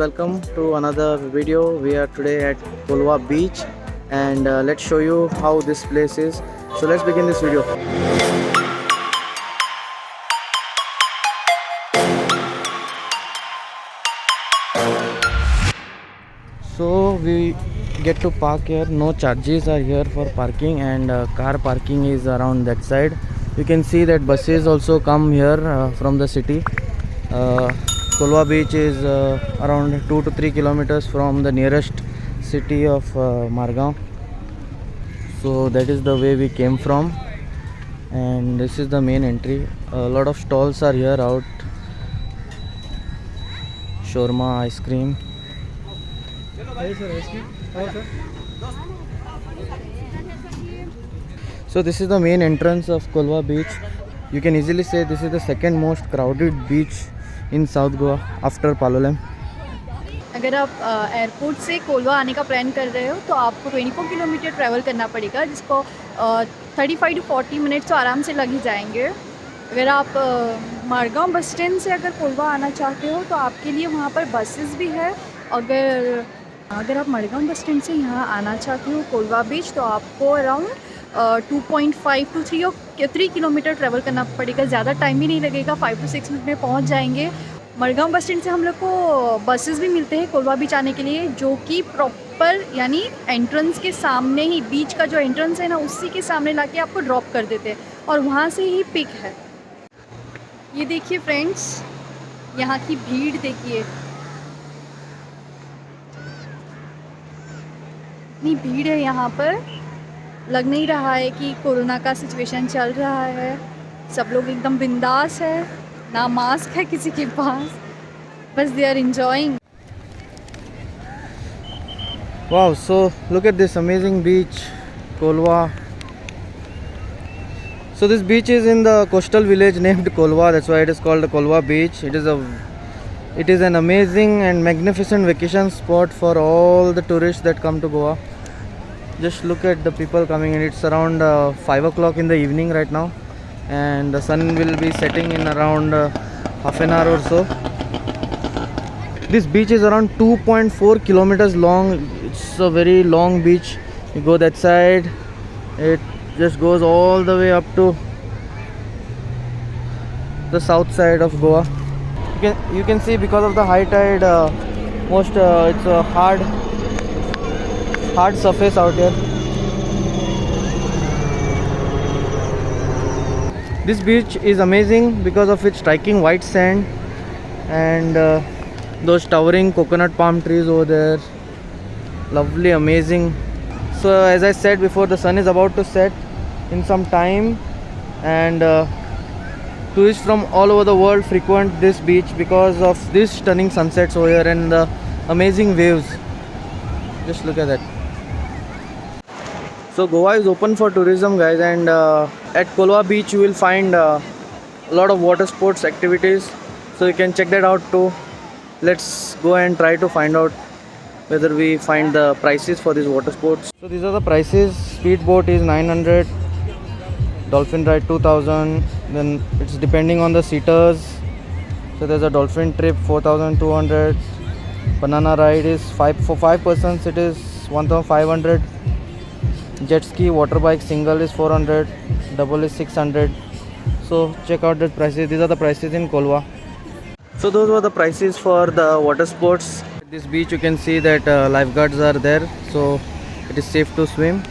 welcome to another video. We are today at Kolwa beach and let's show you how this place is. So let's begin this video. So we get to park here. No charges are here for parking, and car parking is around that side. You can see that buses also come here from the city. Kolwa beach is around 2 to 3 kilometers from the nearest city of Margao. So that is the way we came from, and this is the main entry. A lot of stalls are here out. Shawarma, ice cream. So this is the main entrance of Kolwa beach. You can easily say this is the second most crowded beach in South Goa after Palolem. अगर आप airport से कोलवा आने का plan कर रहे हो तो आपको 24 किलोमीटर ट्रैवल करना पड़ेगा, जिसको 35 to 40 मिनट्स तो आराम से लग ही जाएंगे। अगर आप मारगांव बस स्टैंड से अगर कोलवा आना चाहते हो तो आपके लिए वहाँ पर बसेस भी है। अगर आप मारगांव बस स्टैंड से यहाँ आना चाहते हो कोलवा बीच तो आपको अराउंड 2.5 to 3 किलोमीटर ट्रैवल करना पड़ेगा। ज़्यादा टाइम भी नहीं लगेगा, 5 to 6 मिनट में पहुँच जाएंगे। मड़गांव बस स्टैंड से हम लोग को बसेस भी मिलते हैं कोलवा बीच आने के लिए, जो कि प्रॉपर यानी एंट्रेंस के सामने ही, बीच का जो एंट्रेंस है ना उसी के सामने लाके आपको ड्रॉप कर देते हैं और वहाँ से ही पिक है। ये देखिए फ्रेंड्स, यहाँ की भीड़ देखिए, इतनी भीड़ है यहाँ पर। लग नहीं रहा है कि कोरोना का सिचुएशन चल रहा है। सब लोग एकदम बिंदास है, ना मास्क है किसी के पास, बस they are enjoying. Wow, so look at this amazing beach, Kolwa. So this beach is in the coastal village named Kolwa. That's why it is called the Kolwa beach. It is an amazing and magnificent vacation spot for all the tourists that come to Goa. Just look at the people coming in. It's around 5 o'clock in the evening right now, and the sun will be setting in around half an hour or so. This beach is around 2.4 kilometers long. It's a very long beach. You go that side, it just goes all the way up to the south side of Goa. You can see because of the high tide, it's a hard surface out here. This beach is amazing because of its striking white sand and those towering coconut palm trees over there. Lovely, amazing. So as I said before, the sun is about to set in some time, and tourists from all over the world frequent this beach because of these stunning sunsets over here and the amazing waves. Just look at that. So Goa is open for tourism, guys, and at Kolwa beach you will find a lot of water sports activities, so you can check that out too. Let's go and try to find out whether we find the prices for these water sports. So these are the prices. Speedboat is 900, dolphin ride 2000, then it's depending on the seaters. So there's a dolphin trip 4200, banana ride is for 5 persons it is 1500, jet ski water bike single is 400, double is 600. So check out the prices. These are the prices in Kolwa. So those were the prices for the water sports. At this beach you can see that lifeguards are there, so it is safe to swim.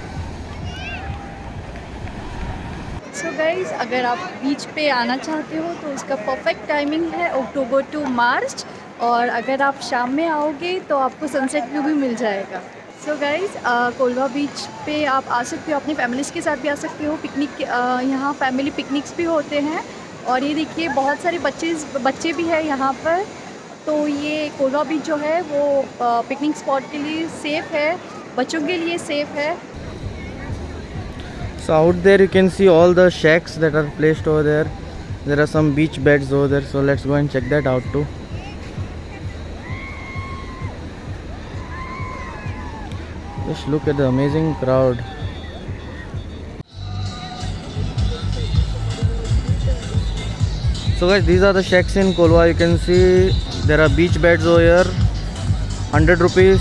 So guys, अगर आप बीच पे आना चाहते हो तो उसका perfect timing है अक्टूबर to मार्च, और अगर आप शाम में आओगे तो आपको सनसेट व्यू भी मिल जाएगा। सो गाइज, कोलवा बीच पे आप आ सकते हो, अपनी फैमिलीज़ के साथ भी आ सकते हो। पिकनिक यहाँ फैमिली पिकनिक्स भी होते हैं, और ये देखिए बहुत सारे बच्चे भी हैं यहाँ पर। तो ये कोलवा बीच जो है वो पिकनिक स्पॉट के लिए सेफ़ है, बच्चों के लिए सेफ़ है। So out there you can see all the shacks that are placed over there. There are some beach beds over there, so let's go and check that out too. Just look at the amazing crowd. So guys, these are the shacks in Kolwa. You can see there are beach beds over here, 100 rupees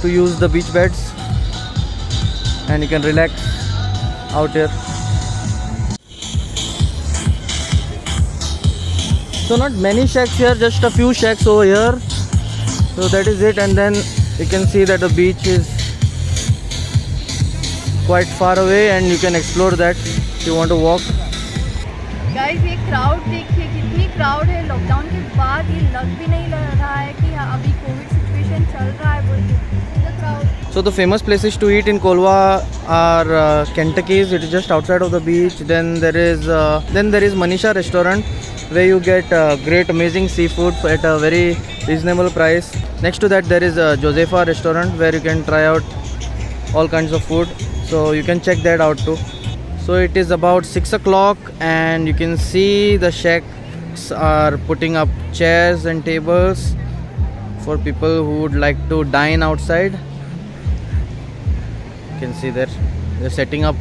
to use the beach beds, and you can relax out here. So not many shacks here, just a few shacks over here. So that is it, and then you can see that the beach is quite far away and you can explore that if you want to walk. Guys ये crowd देखिए कितनी crowd है। Lockdown के बाद ये लग भी नहीं लग रहा है कि अभी कोविड सिचुएशन चल रहा है बोल के crowd. So the famous places to eat in Kolwa are Kentucky's. It is just outside of the beach. Then there is Manisha restaurant where you get great amazing seafood at a very reasonable price. Next to that there is Josefa restaurant where you can try out all kinds of food. So you can check that out too. So it is about 6 o'clock and you can see the shacks are putting up chairs and tables for people who would like to dine outside. You can see there they're setting up.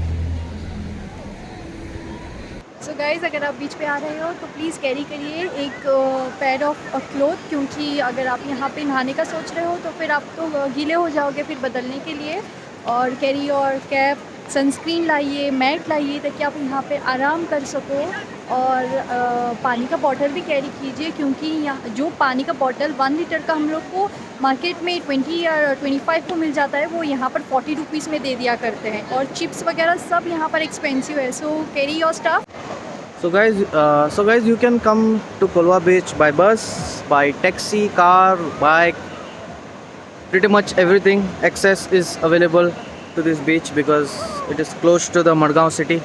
So guys अगर आप बीच पे आ रहे हो तो please carry करिए एक pad of cloth, क्योंकि अगर आप यहाँ पे नहाने का सोच रहे हो तो फिर आप तो गीले हो जाओगे फिर बदलने के लिए। और कैरी और कैप, सनस्क्रीन लाइए, मैट लाइए ताकि आप यहाँ पे आराम कर सको। और पानी का बॉटल भी कैरी कीजिए, क्योंकि यहाँ जो पानी का बॉटल 1 लीटर का हम लोग को मार्केट में 20 या 25 को मिल जाता है, वो यहाँ पर 40 रुपीज़ में दे दिया करते हैं। और चिप्स वगैरह सब यहाँ पर एक्सपेंसिव है। So carry your stuff. So guys, you can come to Kolwa beach by bus, by taxi, car, bike. Pretty much everything access is available to this beach because it is close to the Madgaon city.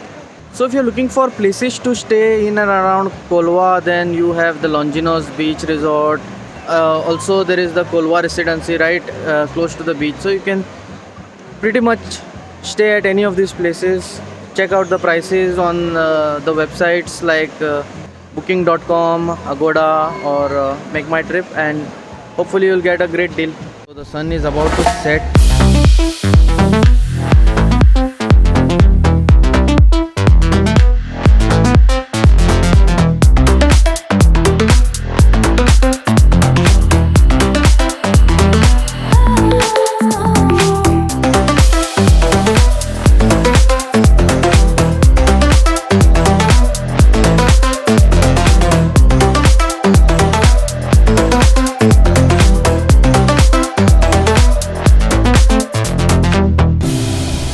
So if you're looking for places to stay in and around Kolwa, then you have the Longinos Beach Resort. Also there is the Kolwa Residency right close to the beach. So you can pretty much stay at any of these places. Check out the prices on the websites like booking.com, Agoda or Make My Trip, and hopefully you'll get a great deal. So the sun is about to set.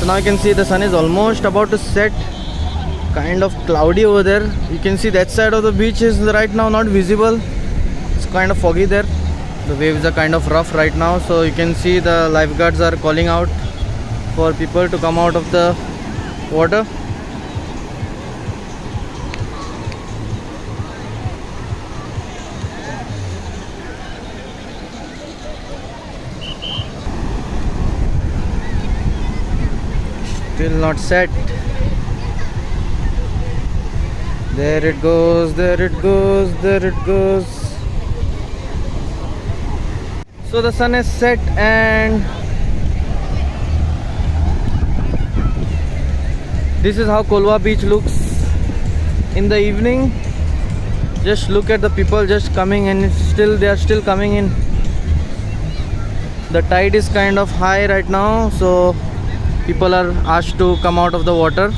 Now you can see the sun is almost about to set, kind of cloudy over there. You can see that side of the beach is right now not visible. It's kind of foggy there. The waves are kind of rough right now, so you can see the lifeguards are calling out for people to come out of the water. Still not set. There it goes, there it goes, there it goes. So the sun is set and this is how Kolwa beach looks in the evening. Just look at the people just coming, and they are still coming in. The tide is kind of high right now, so people are asked to come out of the water.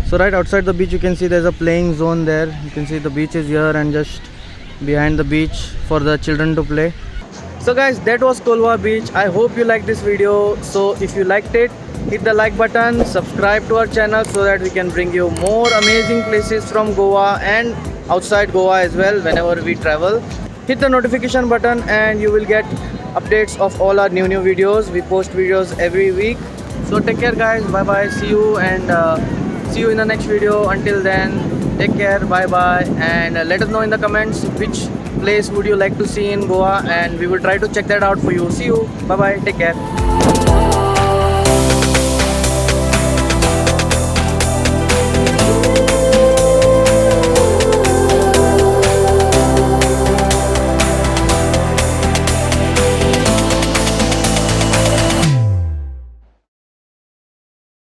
So right outside the beach you can see there's a playing zone there. You can see the beach is here and just behind the beach for the children to play. So guys, that was Kolwa beach. I hope you liked this video. So if you liked it, hit the like button, subscribe to our channel so that we can bring you more amazing places from Goa and outside Goa as well whenever we travel. Hit the notification button and you will get updates of all our new videos. We post videos every week. So take care guys, bye bye, see you, and see you in the next video. Until then, take care, bye bye, and let us know in the comments which place would you like to see in Goa, and we will try to check that out for you. See you, bye bye, take care.